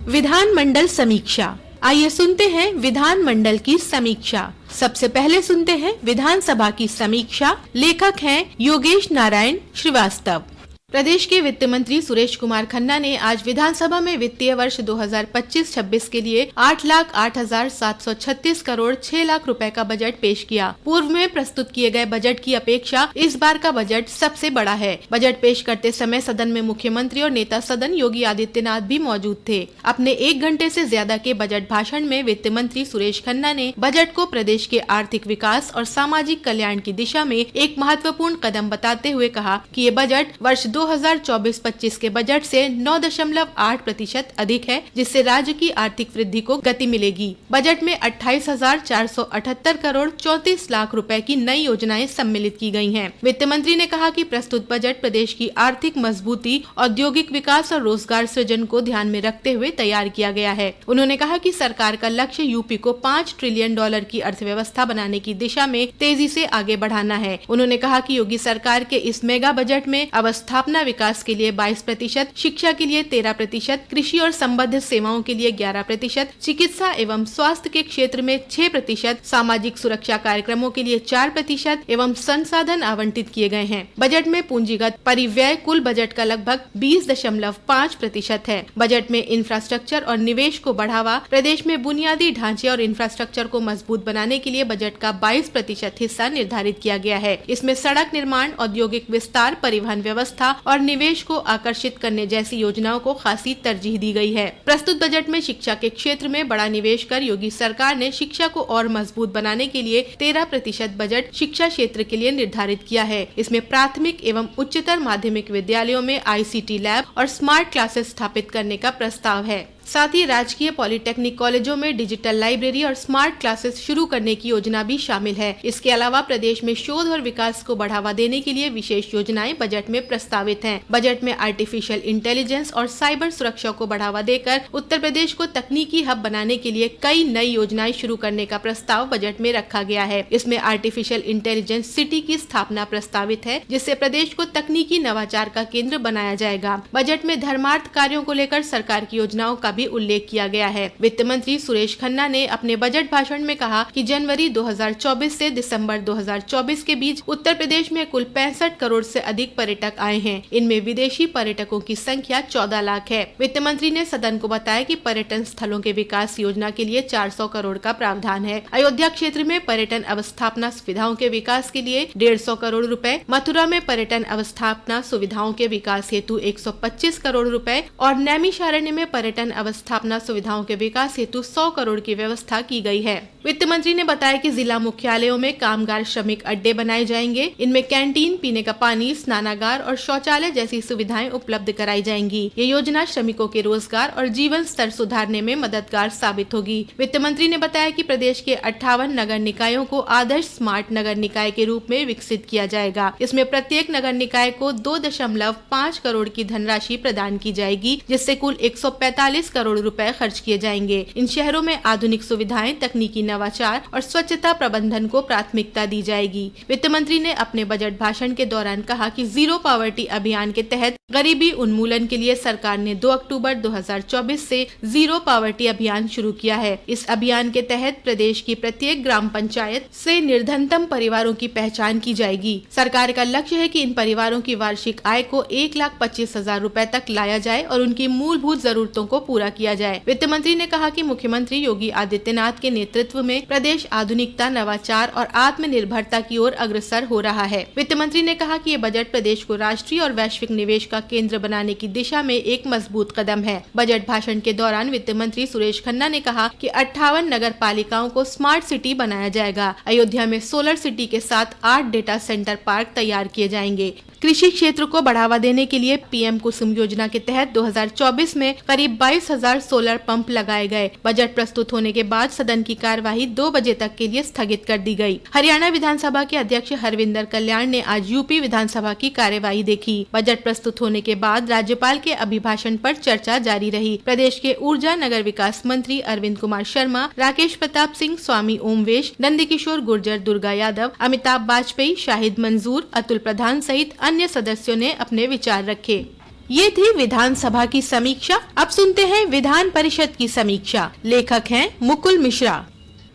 विधानमंडल समीक्षा। आइए सुनते हैं विधानमंडल की समीक्षा। सबसे पहले सुनते हैं विधानसभा की समीक्षा। लेखक हैं योगेश नारायण श्रीवास्तव। प्रदेश के वित्त मंत्री सुरेश कुमार खन्ना ने आज विधानसभा में वित्तीय वर्ष 2025-26 के लिए 8,08,736 करोड़ 6 लाख रुपए का बजट पेश किया। पूर्व में प्रस्तुत किए गए बजट की अपेक्षा इस बार का बजट सबसे बड़ा है। बजट पेश करते समय सदन में मुख्यमंत्री और नेता सदन योगी आदित्यनाथ भी मौजूद थे। अपने 1 घंटे से ज्यादा के बजट भाषण में वित्त मंत्री सुरेश खन्ना ने बजट को प्रदेश के आर्थिक विकास और सामाजिक कल्याण की दिशा में एक महत्वपूर्ण कदम बताते हुए कहा कि ये बजट वर्ष 2024-25 के बजट से 9.8% अधिक है, जिससे राज्य की आर्थिक वृद्धि को गति मिलेगी। बजट में 28,478 करोड़ 34 लाख रुपए की नई योजनाएं सम्मिलित की गई हैं। वित्त मंत्री ने कहा कि प्रस्तुत बजट प्रदेश की आर्थिक मजबूती, औद्योगिक विकास और रोजगार सृजन को ध्यान में रखते हुए तैयार किया गया है। उन्होंने कहा कि सरकार का लक्ष्य यूपी को $5 ट्रिलियन की अर्थव्यवस्था बनाने की दिशा में तेजी से आगे बढ़ाना है। उन्होंने कहा कि योगी सरकार के इस मेगा बजट में अवस्थापना विकास के लिए 22%, शिक्षा के लिए 13%, कृषि और संबद्ध सेवाओं के लिए 11%, चिकित्सा एवं स्वास्थ्य के क्षेत्र में 6%, सामाजिक सुरक्षा कार्यक्रमों के लिए 4% एवं संसाधन आवंटित किए गए हैं। बजट में पूंजीगत परिव्यय कुल बजट का लगभग 20.5% है। बजट में इंफ्रास्ट्रक्चर और निवेश को बढ़ावा, प्रदेश में बुनियादी ढांचे और इंफ्रास्ट्रक्चर को मजबूत बनाने के लिए बजट का 22% हिस्सा निर्धारित किया गया है। इसमें सड़क निर्माण, औद्योगिक विस्तार, परिवहन व्यवस्था और निवेश को आकर्षित करने जैसी योजनाओं को खासी तरजीह दी गई है। प्रस्तुत बजट में शिक्षा के क्षेत्र में बड़ा निवेश कर योगी सरकार ने शिक्षा को और मजबूत बनाने के लिए 13% बजट शिक्षा क्षेत्र के लिए निर्धारित किया है। इसमें प्राथमिक एवं उच्चतर माध्यमिक विद्यालयों में ICT लैब और स्मार्ट क्लासेस स्थापित करने का प्रस्ताव है। साथ ही राजकीय पॉलिटेक्निक कॉलेजों में डिजिटल लाइब्रेरी और स्मार्ट क्लासेस शुरू करने की योजना भी शामिल है। इसके अलावा प्रदेश में शोध और विकास को बढ़ावा देने के लिए विशेष योजनाएं बजट में प्रस्तावित हैं। बजट में आर्टिफिशियल इंटेलिजेंस और साइबर सुरक्षा को बढ़ावा देकर उत्तर प्रदेश को तकनीकी हब बनाने के लिए कई नई योजनाएं शुरू करने का प्रस्ताव बजट में रखा गया है। इसमें आर्टिफिशियल इंटेलिजेंस सिटी की स्थापना प्रस्तावित है, जिससे प्रदेश को तकनीकी नवाचार का केंद्र बनाया जाएगा। बजट में धर्मार्थ कार्यों को लेकर सरकार की योजनाओं का भी उल्लेख किया गया है। वित्त मंत्री सुरेश खन्ना ने अपने बजट भाषण में कहा कि जनवरी 2024 से दिसंबर 2024 के बीच उत्तर प्रदेश में कुल 65 करोड़ से अधिक पर्यटक आए हैं। इनमें विदेशी पर्यटकों की संख्या 14 लाख है। वित्त मंत्री ने सदन को बताया कि पर्यटन स्थलों के विकास योजना के लिए 400 करोड़ का प्रावधान है। अयोध्या क्षेत्र में पर्यटन अवस्थापना सुविधाओं के विकास के लिए 150 करोड़ रुपए, मथुरा में पर्यटन अवस्थापना सुविधाओं के विकास हेतु 125 करोड़ रुपए और नैमिषारण्य में पर्यटन अवस्थापना सुविधाओं के विकास हेतु 100 करोड़ की व्यवस्था की गई है। वित्त मंत्री ने बताया कि जिला मुख्यालयों में कामगार श्रमिक अड्डे बनाए जाएंगे। इनमें कैंटीन, पीने का पानी, स्नानागार और शौचालय जैसी सुविधाएं उपलब्ध कराई जाएंगी। ये योजना श्रमिकों के रोजगार और जीवन स्तर सुधारने में मददगार साबित होगी। वित्त मंत्री ने बताया कि प्रदेश के 58 नगर निकायों को आदर्श स्मार्ट नगर निकाय के रूप में विकसित किया जाएगा। इसमें प्रत्येक नगर निकाय को 2.5 करोड़ की धनराशि प्रदान की जाएगी, जिससे कुल 145 करोड़ रुपए खर्च किए जाएंगे। इन शहरों में आधुनिक सुविधाएं, तकनीकी नवाचार और स्वच्छता प्रबंधन को प्राथमिकता दी जाएगी। वित्त मंत्री ने अपने बजट भाषण के दौरान कहा कि जीरो पॉवर्टी अभियान के तहत गरीबी उन्मूलन के लिए सरकार ने 2 अक्टूबर 2024 से जीरो पॉवर्टी अभियान शुरू किया है। इस अभियान के तहत प्रदेश की प्रत्येक ग्राम पंचायत से निर्धनतम परिवारों की पहचान की जाएगी। सरकार का लक्ष्य है कि इन परिवारों की वार्षिक आय को 1,25,000 रुपए तक लाया जाए और उनकी मूलभूत जरूरतों को पूरा किया जाए। वित्त मंत्री ने कहा कि मुख्यमंत्री योगी आदित्यनाथ के नेतृत्व में प्रदेश आधुनिकता, नवाचार और आत्मनिर्भरता की ओर अग्रसर हो रहा है। वित्त मंत्री ने कहा कि ये बजट प्रदेश को राष्ट्रीय और वैश्विक निवेश का केंद्र बनाने की दिशा में एक मजबूत कदम है। बजट भाषण के दौरान वित्त मंत्री सुरेश खन्ना ने कहा कि 58 नगर पालिकाओं को स्मार्ट सिटी बनाया जाएगा। अयोध्या में सोलर सिटी के साथ 8 डेटा सेंटर पार्क तैयार किए जाएंगे। कृषि क्षेत्र को बढ़ावा देने के लिए PM कुसुम योजना के तहत 2024 में करीब 22,000 सोलर पंप लगाए गए। बजट प्रस्तुत होने के बाद सदन की कार्यवाही 2 बजे तक के लिए स्थगित कर दी गई। हरियाणा विधानसभा के अध्यक्ष हरविंदर कल्याण ने आज यूपी विधानसभा की कार्यवाही देखी। बजट प्रस्तुत होने के बाद राज्यपाल के अभिभाषण पर चर्चा जारी रही। प्रदेश के ऊर्जा नगर विकास मंत्री अरविंद कुमार शर्मा, राकेश प्रताप सिंह, स्वामी ओमवेश, नंदकिशोर गुर्जर, दुर्गा यादव, अमिताभ वाजपेयी, शाहिद मंजूर, अतुल प्रधान सहित अन्य सदस्यों ने अपने विचार रखे। ये थी विधानसभा की समीक्षा। अब सुनते हैं विधान परिषद की समीक्षा। लेखक हैं मुकुल मिश्रा।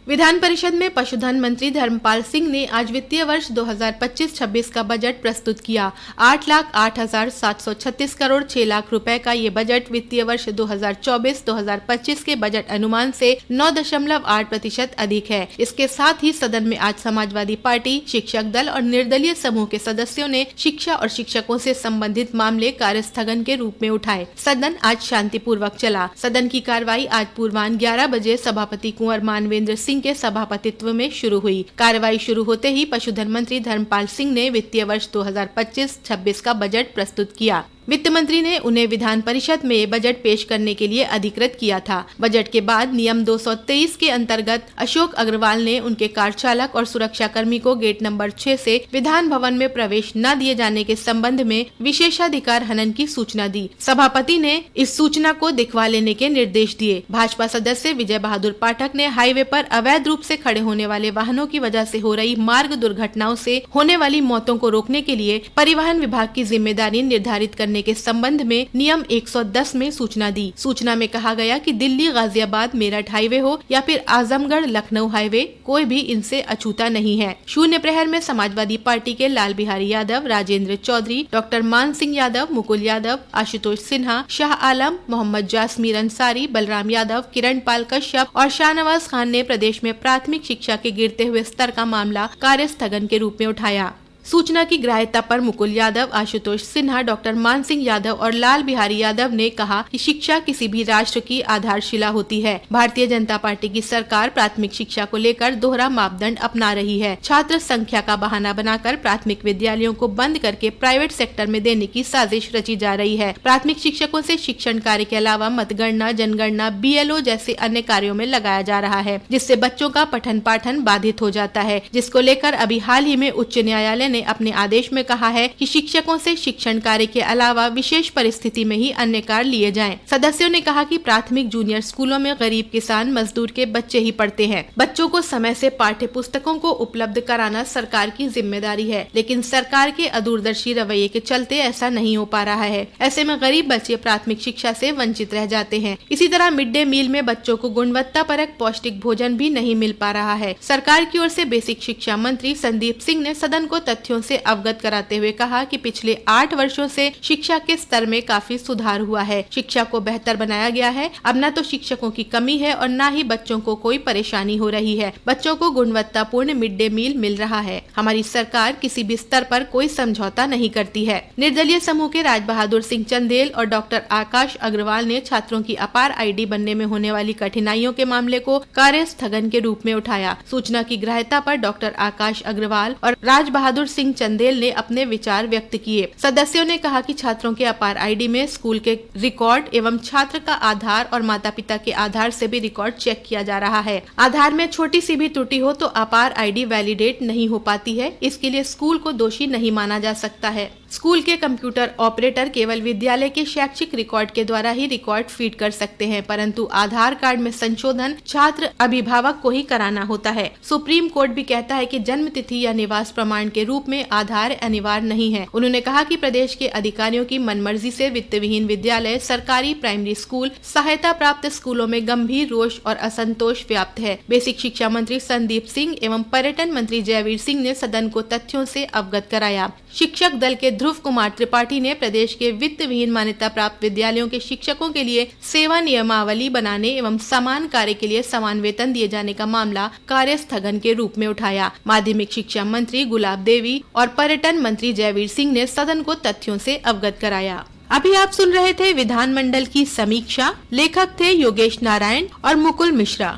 विधान परिषद में पशुधन मंत्री धर्मपाल सिंह ने आज वित्तीय वर्ष 2025-26 का बजट प्रस्तुत किया। 8,08,736 करोड़ 6 लाख रुपए का ये बजट वित्तीय वर्ष 2024-2025 के बजट अनुमान से 9.8% अधिक है। इसके साथ ही सदन में आज समाजवादी पार्टी, शिक्षक दल और निर्दलीय समूह के सदस्यों ने शिक्षा और शिक्षकों से संबंधित मामले कार्यस्थगन के रूप में उठाए। सदन आज शांतिपूर्वक चला। सदन की कार्रवाई आज पूर्वाह्न 11 बजे सभापति कुंवर मानवेंद्र सिंह के सभापतित्व में शुरू हुई। कार्रवाई शुरू होते ही पशुधन मंत्री धर्मपाल सिंह ने वित्तीय वर्ष 2025-26 का बजट प्रस्तुत किया। वित्त मंत्री ने उन्हें विधान परिषद में ये बजट पेश करने के लिए अधिकृत किया था। बजट के बाद नियम 223 के अंतर्गत अशोक अग्रवाल ने उनके कार चालक और सुरक्षा कर्मी को गेट नंबर 6 से विधान भवन में प्रवेश न दिए जाने के संबंध में विशेषाधिकार हनन की सूचना दी। सभापति ने इस सूचना को दिखवा लेने के निर्देश दिए। भाजपा सदस्य विजय बहादुर पाठक ने हाईवे पर अवैध रूप से खड़े होने वाले वाहनों की वजह से हो रही मार्ग दुर्घटनाओं से होने वाली मौतों को रोकने के लिए परिवहन विभाग की जिम्मेदारी निर्धारित करने के संबंध में नियम 110 में सूचना दी। सूचना में कहा गया कि दिल्ली गाजियाबाद मेरठ हाईवे हो या फिर आजमगढ़ लखनऊ हाईवे, कोई भी इनसे अछूता नहीं है। शून्य प्रहर में समाजवादी पार्टी के लाल बिहारी यादव, राजेंद्र चौधरी, डॉक्टर मान सिंह यादव, मुकुल यादव, आशुतोष सिन्हा, शाह आलम, मोहम्मद जासमीर अंसारी, बलराम यादव, किरण पाल कश्यप और शाहनवाज खान ने प्रदेश में प्राथमिक शिक्षा के गिरते हुए स्तर का मामला कार्यस्थगन के रूप में उठाया। सूचना की ग्राह्यता पर मुकुल यादव, आशुतोष सिन्हा, डॉक्टर मान सिंह यादव और लाल बिहारी यादव ने कहा कि शिक्षा किसी भी राष्ट्र की आधारशिला होती है। भारतीय जनता पार्टी की सरकार प्राथमिक शिक्षा को लेकर दोहरा मापदंड अपना रही है। छात्र संख्या का बहाना बनाकर प्राथमिक विद्यालयों को बंद करके प्राइवेट सेक्टर में देने की साजिश रची जा रही है। प्राथमिक शिक्षकों से शिक्षण कार्य के अलावा मतगणना, जनगणना, BLO जैसे अन्य कार्यों में लगाया जा रहा है, जिससे बच्चों का पठन पाठन बाधित हो जाता है, जिसको लेकर अभी हाल ही में उच्च न्यायालय ने अपने आदेश में कहा है कि शिक्षकों से शिक्षण कार्य के अलावा विशेष परिस्थिति में ही अन्य कार्य लिए जाएं। सदस्यों ने कहा कि प्राथमिक जूनियर स्कूलों में गरीब किसान मजदूर के बच्चे ही पढ़ते हैं। बच्चों को समय से पाठ्य पुस्तकों को उपलब्ध कराना सरकार की जिम्मेदारी है, लेकिन सरकार के अदूरदर्शी रवैये के चलते ऐसा नहीं हो पा रहा है। ऐसे में गरीब बच्चे प्राथमिक शिक्षा से वंचित रह जाते हैं। इसी तरह मिड डे मील में बच्चों को गुणवत्तापरक पौष्टिक भोजन भी नहीं मिल पा रहा है। सरकार की ओर से बेसिक शिक्षा मंत्री संदीप सिंह ने सदन को तथ्यों से अवगत कराते हुए कहा कि पिछले 8 वर्षों से शिक्षा के स्तर में काफी सुधार हुआ है। शिक्षा को बेहतर बनाया गया है। अब न तो शिक्षकों की कमी है और न ही बच्चों को कोई परेशानी हो रही है। बच्चों को गुणवत्तापूर्ण मिड डे मील मिल रहा है। हमारी सरकार किसी भी स्तर पर कोई समझौता नहीं करती है। निर्दलीय समूह के राज बहादुर सिंह चंदेल और डॉक्टर आकाश अग्रवाल ने छात्रों की अपार ID बनने में होने वाली कठिनाइयों के मामले को कार्यस्थगन के रूप में उठाया। सूचना की ग्राह्यता पर डॉक्टर आकाश अग्रवाल और राज बहादुर सिंह चंदेल ने अपने विचार व्यक्त किए। सदस्यों ने कहा कि छात्रों के अपार ID में स्कूल के रिकॉर्ड एवं छात्र का आधार और माता पिता के आधार से भी रिकॉर्ड चेक किया जा रहा है। आधार में छोटी सी भी त्रुटि हो तो अपार ID वैलिडेट नहीं हो पाती है। इसके लिए स्कूल को दोषी नहीं माना जा सकता है। स्कूल के कंप्यूटर ऑपरेटर केवल विद्यालय के शैक्षिक रिकॉर्ड के द्वारा ही रिकॉर्ड फीड कर सकते हैं, परंतु आधार कार्ड में संशोधन छात्र अभिभावक को ही कराना होता है। सुप्रीम कोर्ट भी कहता है कि जन्म तिथि या निवास प्रमाण के रूप में आधार अनिवार्य नहीं है। उन्होंने कहा कि प्रदेश के अधिकारियों की मनमर्जी से वित्त विहीन विद्यालय, सरकारी प्राइमरी स्कूल, सहायता प्राप्त स्कूलों में गंभीर रोष और असंतोष व्याप्त है। बेसिक शिक्षा मंत्री संदीप सिंह एवं पर्यटन मंत्री जयवीर सिंह ने सदन को तथ्यों से अवगत कराया। शिक्षक दल के ध्रुव कुमार त्रिपाठी ने प्रदेश के वित्त विहीन मान्यता प्राप्त विद्यालयों के शिक्षकों के लिए सेवा नियमावली बनाने एवं समान कार्य के लिए समान वेतन दिए जाने का मामला कार्यस्थगन के रूप में उठाया। माध्यमिक शिक्षा मंत्री गुलाब देवी और पर्यटन मंत्री जयवीर सिंह ने सदन को तथ्यों से अवगत कराया। अभी आप सुन रहे थे विधानमंडल की समीक्षा। लेखक थे योगेश नारायण और मुकुल मिश्रा।